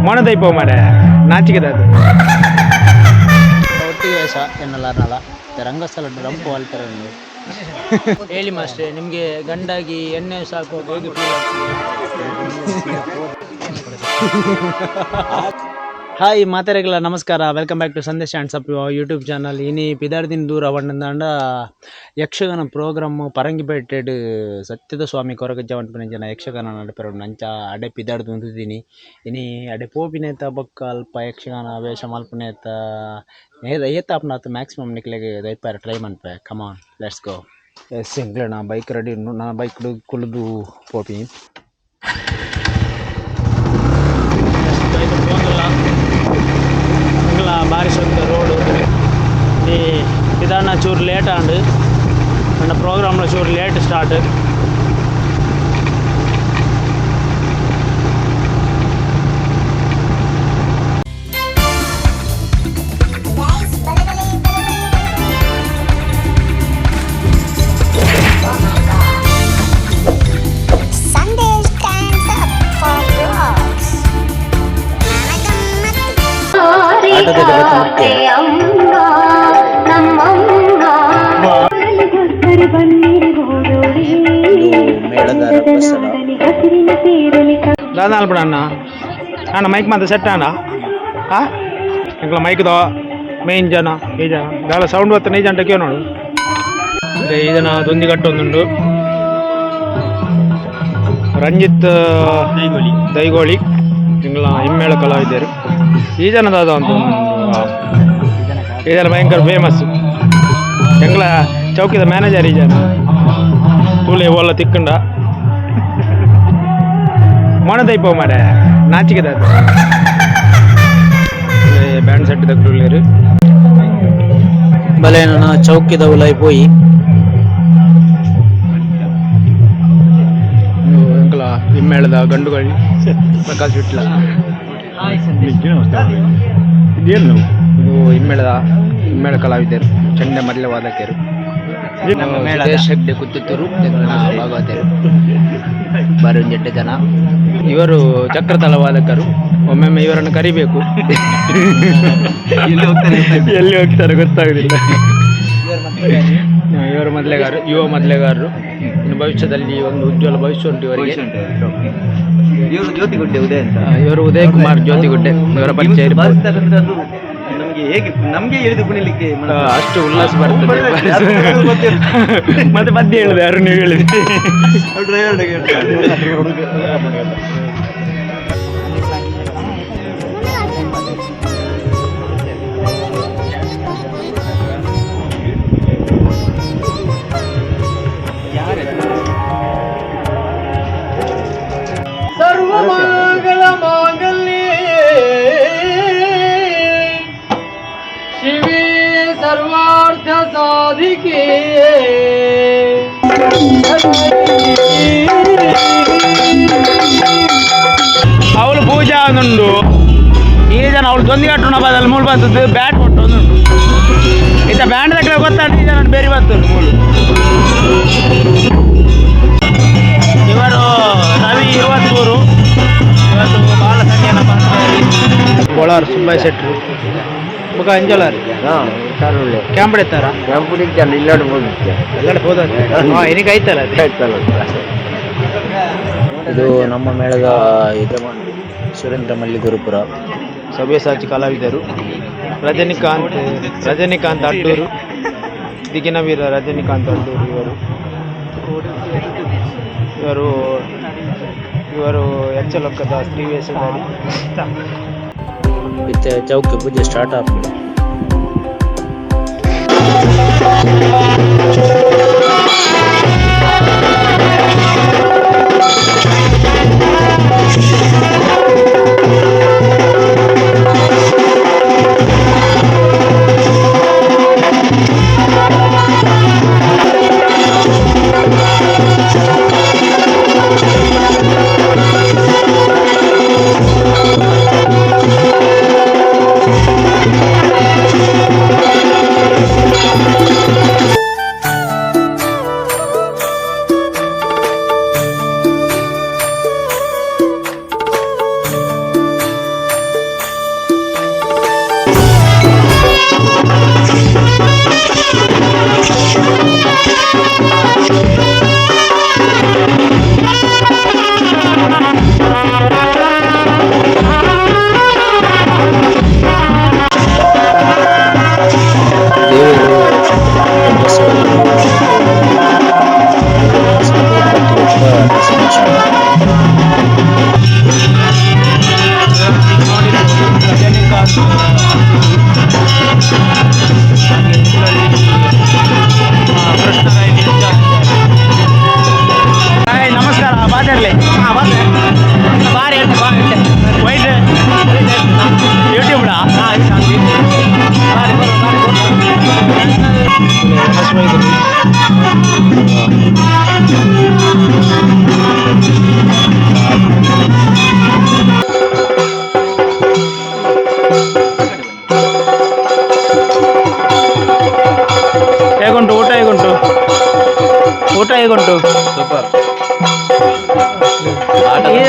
ಮೊಣದೈಪ ಮರೆ ನಾಚಿಕೆದ ಅದು ಒಟ್ಟಿಗೆ ವೇಷ ಎನ್ನಲ್ಲ ರಂಗಸ್ಥಳ ರಂಪು ಅಲ್ತಾರೆ ಹೇಳಿ ಮಾಸ್ಟ್ರೆ, ನಿಮಗೆ ಗಂಡಾಗಿ ಎಣ್ಣೆ ಸಾಕು ಹೇಗೆ ಫೀಲ್ ಹಾಯ್ ಮಾತಾರೆಗಳ ನಮಸ್ಕಾರ. Welcome back to Sandesh and ಸಪ್ ಯೂಟ್ಯೂಬ್ ಚಾನಲ್. ಇನಿ ಪಿದಾರ್ದಿನ ದೂರ ಬಂದಂಡ ಯಕ್ಷಗಾನ ಪ್ರೋಗ್ರಾಮ್ ಪರಂಗಿಪೇಟೆಡ್ ಸತ್ಯದ ಸ್ವಾಮಿ ಕೊರಗಜ್ಜ ಒಂಟು ಜನ ಯಕ್ಷಗಾನ ನಡಪರು ನಂಚ ಅಡೆ ಪಿದಾರ್ದು ಹೊಂದಿದ್ದೀನಿ. ಇನಿ ಅಡೆ ಪೋಪಿನೇತ ಬೊಕ್ಕ ಅಲ್ಪ ಯಕ್ಷಗಾನ ವೇಷ ಮಲ್ಪನೇತ ಏತಾಪ್ನಾಥ ಮ್ಯಾಕ್ಸಿಮಮ್ ನಿಕ್ಲೆಗೆ ದೈಪಾರ ಟ್ರೈ ಮನ್ಪೆ. Come on let's go. ಎಸ್ ಇಂಗ್ಲೆ ನಾ ಬೈಕ್ ರೆಡಿ ಉಂಡು. ನಾ ಬೈಕ್ ಕುಳಿದು ಪೋಪಿ ಬಾರಿ ಸುತ್ತ ರೋಡು ಈ ಇದನ್ನ ಚೂರು ಲೇಟ್ ಆಂಡು ನನ್ನ ಪ್ರೋಗ್ರಾಮ್ನ ಚೂರು ಲೇಟ್ ಸ್ಟಾರ್ಟ್. దాదాపు అన్న అన్న మైక్ మాత్రం సెట్ అన్న ఇంకా మైక్తో మెయిನ್ ಜನ ಈ ಜನ ದಾಳ ಸೌಂಡ್ ಬರ್ತಾನೆ ಈ ಜಂಟಕ್ಕೆ ನೋಡು ಇದನ್ನ ದೊಂದಿ ಕಟ್ಟೊಂದುಂಡು ರಂಜಿತ್ ದೈಗೋಳಿ ಇಂಗ್ಲ ಹಿಮ್ಮೇಳ ಕಲಾವಿದರು ಈ ಜನದಾದ ಅಂತ ಈ ಜನ ಭಯಂಕರ ಫೇಮಸ್ ಎಂಗ್ಲ ಚೌಕಿದ ಮ್ಯಾನೇಜರ್ ಈ ಜನ ತೂಲೆ ಓಲ್ಲ ತಿಕ್ಕಂಡ ಮೊಣದೈಪ ಮರೆ ನಾಚಿಕೆದ ಬ್ಯಾಂಡ್ ಸೆಟ್ ತಗೊಂಡು ಬಲೆ ನನ್ನ ಚೌಕಿದ ಉಲೈ ಪೋಯಿ ಎಂಕಲ ಹಿಮ್ಮೇಳದ ಗಂಡುಗಳು ಪ್ರಕಾಶ್ ವಿಟ್ಲ ಇದು ಹಿಮ್ಮೇಳ ಕಲಾವಿದರು ಚಂಡೆ ಮೊದಲೇ ವಾದಕರು ಹೆಗ್ಡೆ ಕುತ್ತೂರು ಭಾಗವತರು ಬಾರಿ ಒಂದು 8 ಜನ. ಇವರು ಚಕ್ರತಾಳ ವಾದಕರು. ಒಮ್ಮೊಮ್ಮೆ ಇವರನ್ನು ಕರಿಬೇಕು, ಎಲ್ಲಿ ಹೋಗ್ತಾರೆ ಗೊತ್ತಾಗುದಿಲ್ಲ. ಇವರು ಮೊದಲೇಗಾರರು, ಯುವ ಮೊದಲೇಗಾರರು. ಇನ್ನು ಭವಿಷ್ಯದಲ್ಲಿ ಒಂದು ಉಜ್ವಲ ಭವಿಷ್ಯ ಉಂಟು ಇವರಿಗೆ. ಇವರು ಉದಯ್ ಕುಮಾರ್ ಜ್ಯೋತಿಗುಡ್ಡೆ. ಇವರ ಪರಿಚಯ ನಮಗೆ ಹೇಳಿದು ಕುಣಿಲಿಕ್ಕೆ ಅಷ್ಟು ಉಲ್ಲಾಸ ಬರ್ತದೆ. ಮತ್ತೆ ಮಧ್ಯೆ ಹೇಳಿದೆ ಯಾರು ನೀವು ಹೇಳಿದ್ರಿ ಸರ್ವಮಂಗಲ ಮಾಂಗಲ್ಯೇ ಶಿವೇ ಸರ್ವಾರ್ಥ ಸಾಧಿಕೆ ಅವಳು ಪೂಜಾ ಒಂದುಂಡು. ಈ ಜನ ಅವಳು ತೊಂದಿ ಕಟ್ಟೋಣ ಬದಲು ಮೂಳು ಬರ್ತದ್ದು ಬ್ಯಾಟ್ ಕೊಟ್ಟು ಒಂದುಂಡು. ಇತ್ತ ಬ್ಯಾಂಡ್ ತಕ್ಕ ಗೊತ್ತಾಗ್ತದೆ ಈ ಜನ ಬೇರೆ ಬರ್ತದೆ ಮೂಳು. ಇವರು ರವಿ 23 ಇವತ್ತು ಬಾಲ ಸಂಖ್ಯೆನ ಬೋಳಾರ್ ಸುಬ್ಬಾಯ್ ಶೆಟ್ರು ಬುಕ್ಕ ಅಂಜಲಾರಿ ಕ್ಯಾಂಪಡ್ ಎತ್ತಾರ ಇಲ್ಲಾಡು ಹೋದ ಏನಕ್ಕೆ ಆಯ್ತಲ್ಲ ಇದು ನಮ್ಮ ಮೇಳದ ಯಜಮಾನ ಸುರೇಂದ್ರ ಮಲ್ಲಿ ಗುರುಪುರ. ಸವ್ಯಸಾಚಿ ಕಲಾವಿದರು ರಜನಿಕಾಂತ್ ಅಡ್ಡೂರು, ದಿಗಿನವೀರ ರಜನಿಕಾಂತ್ ಅಡ್ಡೂರು. ಇವರು ಎಚ್ಚಲೊಕ್ಕದ ಸ್ತ್ರೀ ವೇಷಧಾರಿ. ಮತ್ತೆ ಚೌಕಿ ಪೂಜೆ ಸ್ಟಾರ್ಟ್ ಆಗ್ತದೆ.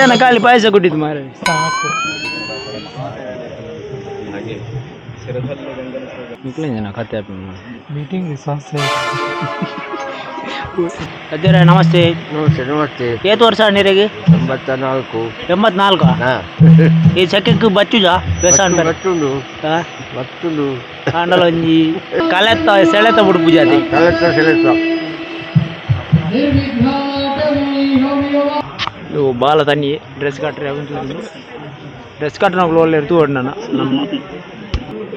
ಏನ ಖಾಲಿ ಪಾಯಸ ಕೊಟ್ಟಿದ್ದು ಮಾರ. ಕತೆ ಮೀಟಿಂಗ್ ಅದೇರ ನಮಸ್ತೆ. ನಮಸ್ತೆ ನಮಸ್ತೆ. ಏತು ವರ್ಷ ನೀರಿಗೆ 84. 84 ಈ ಚಕ್ಕಕ್ಕೆ ಬಚ್ಚುಜಾ ಬೇಸಾನ್ ಬತ್ತುಂಡು ಬತ್ತುಂಡು ಕಾಂಡಲ ಒಂಜಿ ಕಲೆತ್ತ ಸೆಳೆತ ಬಿಡು ಪೂಜಾತಿ ಸೆಳೆತ ಇವು ಬಾಲ ತನ್ನಿ ಡ್ರೆಸ್ ಕಟ್ರೆ ಡ್ರೆಸ್ ಕಟ್ಟಿನ ಒಳ್ಳೆ ಇರ್ತು ಓಡ್ ನಾನು ನಮ್ಮ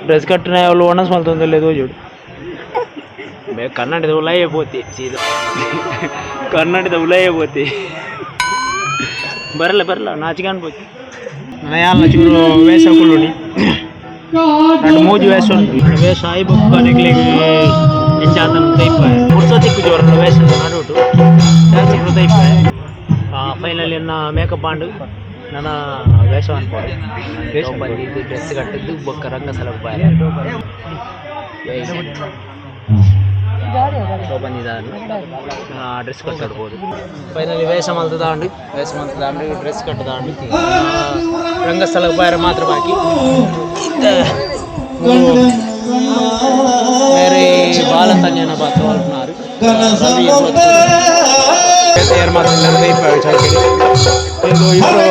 ಡ್ರೆಸ್ ಕಟ್ಟಿನ ಅವಳು ಒಣಸ್ ಮಲ್ತೊಂದಲ್ಲೇ ತೋಜೋಡು ಕನ್ನಡದ ಉಲಯೇ ಪೋತಿ ಸೀದಾ ಕನ್ನಡದ ಉಲಯೇ ಪೋತಿ ಬರಲ್ಲ ನಾಚಿಗೆ ಅನ್ಬೋತಿ ನಯಾಲ ಚೂರು ವೇಷ ಕುಳ್ಳುಡಿ రెండు మూజు వేష వేష ఆయి బొక్క నెగ్లిగి ఎంచాతం తైపాయ పుర్సోతిక్కు జోరన వేష నడుటు డాన్సింగ్ తైపాయ ಫೈನಲ್ ಎನ್ನ ಮೇಕಪ್ ಆಂಡು ನನ್ನ ವೇಷ ಅನ್ಕೊಂಡು ಬಂದಿದ್ದು ಡ್ರೆಸ್ ಕಟ್ಟಿದ್ದು ಬೊಕ್ಕ ರಂಗ ಸಲಕ್ ಬಾಯ ಬಂದಿದ್ದಾನು ಡ್ರೆಸ್ ಕಟ್ಟಾಡ್ಬೋದು ಫೈನಲಿ ವೇಷ ಮಲ್ತದಾಂಡು ಡ್ರೆಸ್ ಕಟ್ಟದಾಂಡು ರಂಗಸ್ಥಳಕ್ಕೆ ಬಾಯರ ಮಾತ್ರ ಬಾಕಿ ಬೇರೆ ಬಾಲ ತಂಜನ ಪಾತ್ರ ಹೊಲ್ಪುನಾರು ತಯಾರು ಮಾತ್ರ ಇದು ಇಬ್ಬರು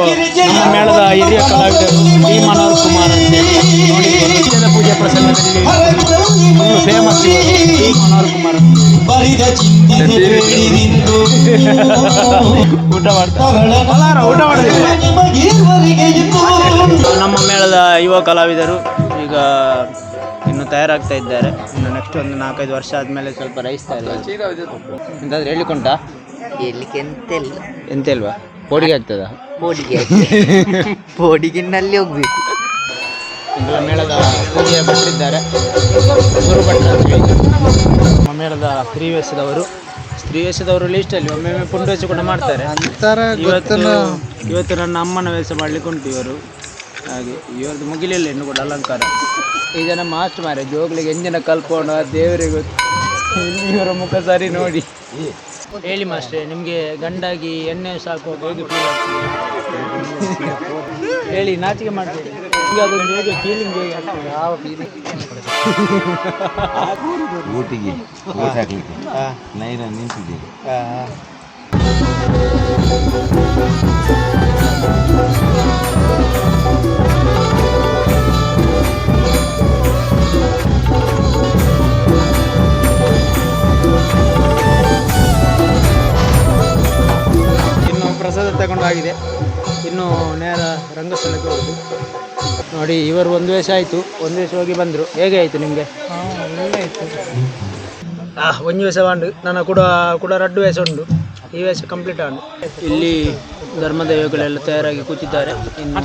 ನಮ್ಮ ಮೇಳದ ಹಿರಿಯ ಕಲಾವಿದರು ಡಿ ಮನೋಹರ್ ಕುಮಾರ್ ಅಂತೇಳಿ ನೋಡಿ ನಿತ್ಯದ ಪೂಜೆ ಪ್ರಸಂಗದಲ್ಲಿ full famous D Manohar Kumar ಊಟ ಮಾಡ್ತಾರೆ ನಮ್ಮ ಮೇಳದ ಯುವ ಕಲಾವಿದರು ಈಗ ಇನ್ನು ತಯಾರಾಗ್ತಾ ಇದ್ದಾರೆ. ಇನ್ನು ನೆಕ್ಸ್ಟ್ ಒಂದು 4-5 ವರ್ಷ ಆದಮೇಲೆ ಸ್ವಲ್ಪ ರೈಸ್ತಾ ಇದ್ದಾರೆ. ಎಂತಾದ್ರೆ ಹೇಳಿಕೊಂಡ ಹೇಳಲಿಕ್ಕೆ ಎಂತ ಇಲ್ವಾ? ಪೋಡಿಗೆ ಆಗ್ತದ? ಪೋಡಿಗಿನಲ್ಲಿ ಹೋಗ್ಬೇಕು. ಎಲ್ಲ ಮೇಳದ ಪೂಜೆಯ ಭಟ್ರಿದ್ದಾರೆ, ಗುರು ಭಟ್ರು ಅಂತ ಹೇಳಿ. ನಮ್ಮ ಮೇಳದ ಸ್ತ್ರೀವೇಷದವರು ಲೀಸ್ಟಲ್ಲಿ ಒಮ್ಮೆ ಪುಂಡು ಕೂಡ ಮಾಡ್ತಾರೆ. ಇವತ್ತು ನನ್ನ ಅಮ್ಮನ ವೇಷ ಮಾಡ್ಲಿಕ್ಕೆ ಉಂಟು ಇವರು. ಹಾಗೆ ಇವರದ್ದು ಮುಗಿಲಿಲ್ಲ ಇನ್ನು ಕೂಡ ಅಲಂಕಾರ. ಈ ಜನ ಮಾಸ್ಟರ್ ಮಾರೆ ಜೋಗ್ಲಿಗೆ ಎಂಜಿನ ಕಲ್ಪೋಣ ದೇವರಿಗೆ ಗೊತ್ತು. ಇವರ ಮುಖ ಸರಿ ನೋಡಿ ಹೇಳಿ ಮಾಸ್ಟ್ರೆ, ನಿಮಗೆ ಗಂಡಾಗಿ ಎಣ್ಣೆ ಸಾಕು ಹೇಗೆ ಫೀಲ್ ಆಗ್ತದೆ ಹೇಳಿ, ನಾಚಿಕೆ ಮಾಡ್ತೀವಿ. ನಿಮಗೆ ಅದೊಂದು ಹೇಗೆ ಫೀಲಿಂಗ್ ಹೇಗೆ ಆಗ್ತದೆ? ಯಾವ ಫೀಲಿಂಗ್? ಊಟಿಗೆ ಊಟ ಹಾಕ್ಲಿಕ್ಕೆ ಲೈನ್ ನಿಂತಿದ್ದೀವಿ. ಪ್ರಸಾದ ತಗೊಂಡಾಗಿದೆ, ಇನ್ನು ನೇರ ರಂಗಸ್ಥಳಕ್ಕೆ ಹೋಗುದು. ನೋಡಿ ಇವರು ಒಂದು ವೇಷ ಆಯಿತು, ಒಂದು ವೇಷ ಹೋಗಿ ಬಂದರು. ಹೇಗೆ ಆಯಿತು ನಿಮಗೆ? ಒಂದು ವೇಷ ಬಂಡು ನನ್ನ ಕೂಡ ರಡ್ಡು ವೇಷ ಉಂಡು. ಈ ವೇಷ ಕಂಪ್ಲೀಟ್ ಆಂಡು. ಇಲ್ಲಿ ಧರ್ಮದೇವಗಳೆಲ್ಲ ತಯಾರಾಗಿ ಕೂತಿದ್ದಾರೆ. ಇನ್ನು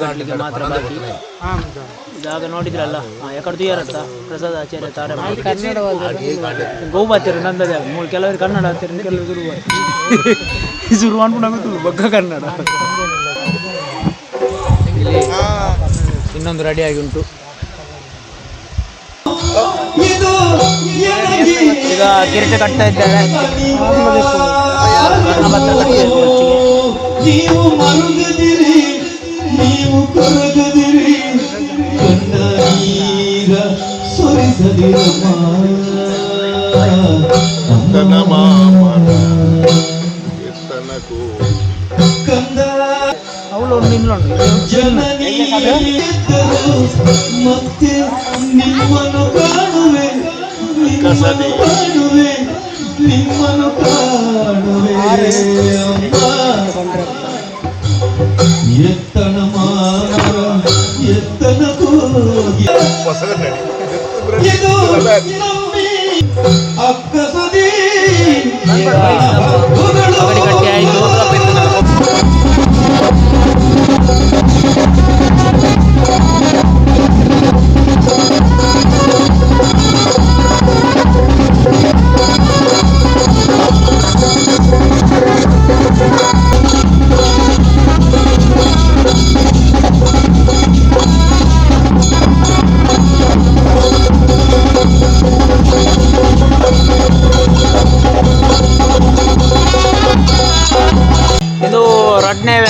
ಕಟ್ಟಲಿಕ್ಕೆ ಮಾತ್ರ ಬಾಕಿ. ಜಾಗ ನೋಡಿದ್ರಲ್ಲ, ಯಾಕಡೆ ಯಾರತ್ತ ಪ್ರಸಾದ ಆಚಾರ್ಯ ತಾರೆ ಗೋಬಾತಿರು ನಂದದ ಮೂರು ಕೆಲವರು ಕನ್ನಡ ಅಂತೀರಿ, ಕೆಲವರು ಶುರು ಮಾಡ್ಬಿಟ್ಟು ಬಗ್ಗ ಕನ್ನಡ. ಇಲ್ಲಿ ಇನ್ನೊಂದು ರೆಡಿಯಾಗಿ ಉಂಟು. ಈಗ ಕಿರೀಟ ಕಟ್ತಾ ಇದ್ದಾರೆ. ನೀವು ಮರುಗದಿರಿ, ನೀವು ಕೊರಗದಿರಿ, ಕಣ್ಣ ನೀರ ಸುರಿಸದಿರಮ್ಮ. ಮತ್ತೆ ನಿಮ್ಮನ್ನು ಕಾಣುವೆ, ನಿಮ್ಮನ್ನು ಕಾಣುವೆ, ನಿಮ್ಮನ್ನು ಕಾಣುವೆ ಅಮ್ಮ. ಎತ್ತನ ಮಾರ ಎತ್ತನ ಹೋಗಿ ಇದು ನಂಬಿ ಅಕ್ಕಸದಿ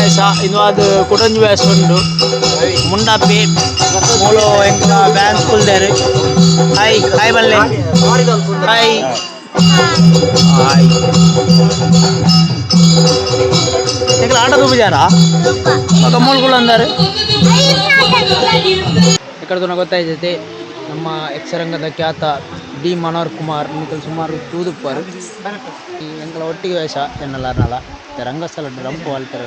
ವೇಷ ಇನ್ನು ಅದು ಕುಡಂಜಿ ವೇಷ ಉಂಡು ಮುಂಡಪ್ಪಿ ಮೂಲು ಎಂಕ್ಲ ಬ್ಯಾನ್ ಸ್ಕೂಲ್ ದೇರು ಹಾಯ್ ಹಾಯ್ ಬಲ್ಲೆ ಹಾಯ್ ಹಾಯ್ ಎಂಕ್ಲ ಆಟ ತೂಪಿದಾರಾ ఒక ಮೂలుಗಳು ಅಂದಾರೆ ఇక్కడ ಗೊತ್ತಾಯ್ತೈತೆ ನಮ್ಮ ಯಕ್ಷರಂಗದ ಖ್ಯಾತ ಡಿ ಮನೋಹರ್ ಕುಮಾರ್ ನಿಖಲ್ ಸುಮಾರು ತೂದುಪ್ಪರು ಈ ಎಂಕಲ ಒಟ್ಟಿಗೆ ವೇಷ ಎನ್ನಲಾರ್ನಲ ರಂಗಸ್ಥಳ ರಂಪು ಅಲ್ತಾರೆ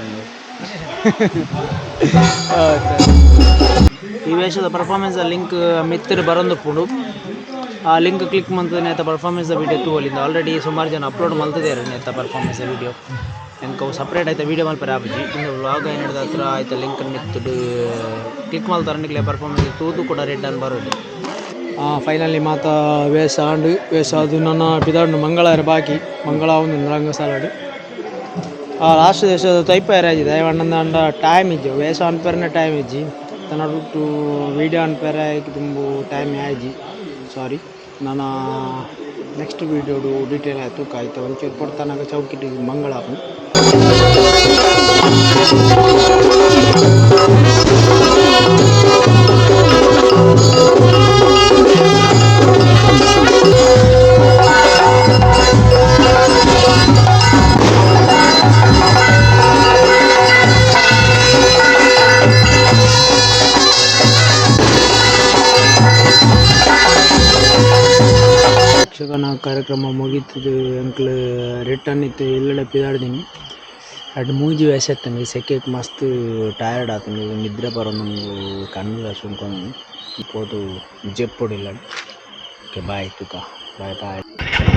ಈ ವೇಷದ ಪರ್ಫಾರ್ಮೆನ್ಸ್ ಲಿಂಕ್ ಮಿತ್ತರು ಬರೋಂದುಪ್ಪುಂಡು ಆ ಲಿಂಕ್ ಕ್ಲಿಕ್ ಮಾಡ್ತದೆ ನೇತ ಪರ್ಫಾರ್ಮೆನ್ಸ್ ವೀಡಿಯೋ ತೂವಲಿಂದ ಆಲ್ರೆಡಿ ಸುಮಾರು ಜನ ಅಪ್ಲೋಡ್ ಮಲ್ತಿದ್ದಾರೆ ನೇತ ಪರ್ಫಾರ್ಮೆನ್ಸ್ ವೀಡಿಯೋ ಎಂಕವು ಸಪ್ರೇಟ್ ಆಯ್ತಾ ವೀಡಿಯೋ ಮಲ್ಪರೆ ಆಪುಜಿ ಇನ್ನು ವ್ಲಾಗ್ ಏನು ಹಿಡಿದ ಹತ್ರ ಆಯ್ತಾ ಲಿಂಕ್ ಮಿತ್ತುಡು ಕ್ಲಿಕ್ ಮಾಡ್ತಾರೆ ನಿಕ್ಲೆ ಪರ್ಫಾರ್ಮೆನ್ಸ್ ತೂದು ಕೂಡ ರಿಟರ್ನ್ ಬರೋದು ಫೈನಲಿ ಮಾತ ವೇಷ ಆಂಡು ವೇಷ ಅದು ನನ್ನ ಪಿದಾಂಡು ಮಂಗಳಾರ ಬಾಕಿ ಮಂಗಳ ಒಂದು ರಂಗಸ್ಥಳಡು ಲಾಸ್ಟ್ ದೇಶದ ತೈಪಾಯರ ಆಗಿದೆ ದಯವಣ್ಣಂದ ಟೈಮ್ ಇಜ್ಜಿ ವೇಷ ಅನ್ಪೇರನೆ ಟೈಮ್ ಇಜ್ಜಿ ತನ್ನ ಬಿಟ್ಟು ವೀಡಿಯೋ ಅನ್ಪೇರೆ ತುಂಬು ಟೈಮ್ ಆಯ್ಜಿ ಸಾರಿ ನಾನು ನೆಕ್ಸ್ಟ್ ವೀಡಿಯೋಡು ಡೀಟೇಲ್ ಆಯಿತು ಕಾಯ್ತು ಒಂಚೂರು ಕೊಡ್ತಾನಾಗ ಚೌಕಿಟ್ಟು ಮಂಗಳಾಪು ಯಕ್ಷಗಾನ ಕಾರ್ಯಕ್ರಮ ಮುಗೀತದೆ ಅಂಕ್ಲು ರಿಟರ್ನ್ ಇತ್ತು ಇಲ್ಲಡೆ ಪಿದಾಡ್ದೀನಿ ಅಡ್ ಮೂಜಿ ವೇಷ ಇತ್ತಂಗೆ ಸೆಕೆಗೆ ಮಸ್ತ್ ಟಯರ್ಡ್ ಆತಂಗೆ ನಿದ್ರೆ ಬರೋ ನಂಗೆ ಕಣ್ಣು ಸುಂಕೊಂಡು ಇಪ್ಪೋದು ಜೆಪ್ಪೊಡಿಲ್ಲ ಓಕೆ ಬಾಯ್ ತುಕ ಬಾಯ್ ಬಾಯ್